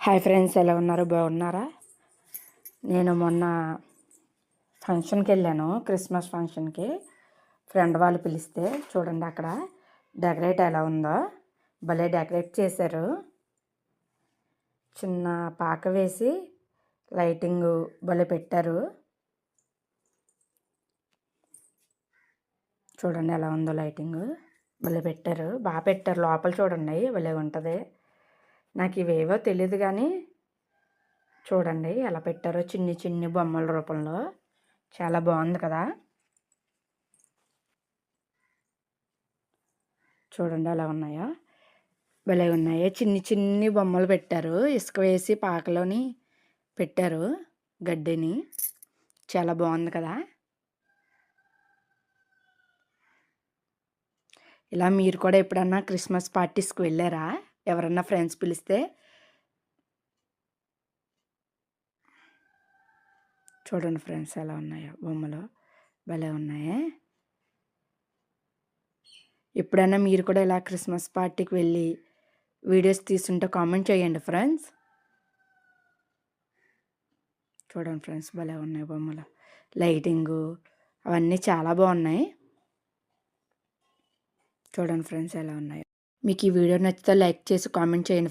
Hi friends, ఎలా ఉన్నారు? బాగున్నారా? నేను మొన్న ఫంక్షన్కి వెళ్ళాను, క్రిస్మస్ ఫంక్షన్కి. ఫ్రెండ్ వాళ్ళు పిలిస్తే చూడండి అక్కడ డెకరేట్ ఎలా ఉందో, భలే డెకరేట్ చేశారు. చిన్న పాక వేసి లైటింగ్ భలే పెట్టారు. చూడండి ఎలా ఉందో, లైటింగ్ భలే పెట్టారు, బాగా పెట్టారు. లోపల చూడండి భలే ఉంటుంది. నాకు ఇవేవో తెలియదు కానీ చూడండి ఎలా పెట్టారో, చిన్ని చిన్ని బొమ్మల రూపంలో. చాలా బాగుంది కదా. చూడండి ఎలా ఉన్నాయో, భలే ఉన్నాయో. చిన్ని చిన్ని బొమ్మలు పెట్టారు, ఇసుక వేసి పాకలోని పెట్టారు గడ్డిని. చాలా బాగుంది కదా. ఇలా మీరు కూడా ఎప్పుడన్నా క్రిస్మస్ పార్టీస్కి వెళ్ళారా? ఎవరన్నా ఫ్రెండ్స్ పిలిస్తే చూడండి ఫ్రెండ్స్ ఎలా ఉన్నాయో బొమ్మలు, భలే ఉన్నాయి. ఎప్పుడైనా మీరు కూడా ఇలా క్రిస్మస్ పార్టీకి వెళ్ళి వీడియోస్ తీసుంటే కామెంట్ చేయండి ఫ్రెండ్స్. చూడండి ఫ్రెండ్స్ భలే ఉన్నాయి బొమ్మలు, లైటింగు అవన్నీ చాలా బాగున్నాయి. చూడండి ఫ్రెండ్స్ ఎలా ఉన్నాయో. మీకు ఈ వీడియో నచ్చితే లైక్ చేసి కామెంట్ చేయండి ఫ్రెండ్స్.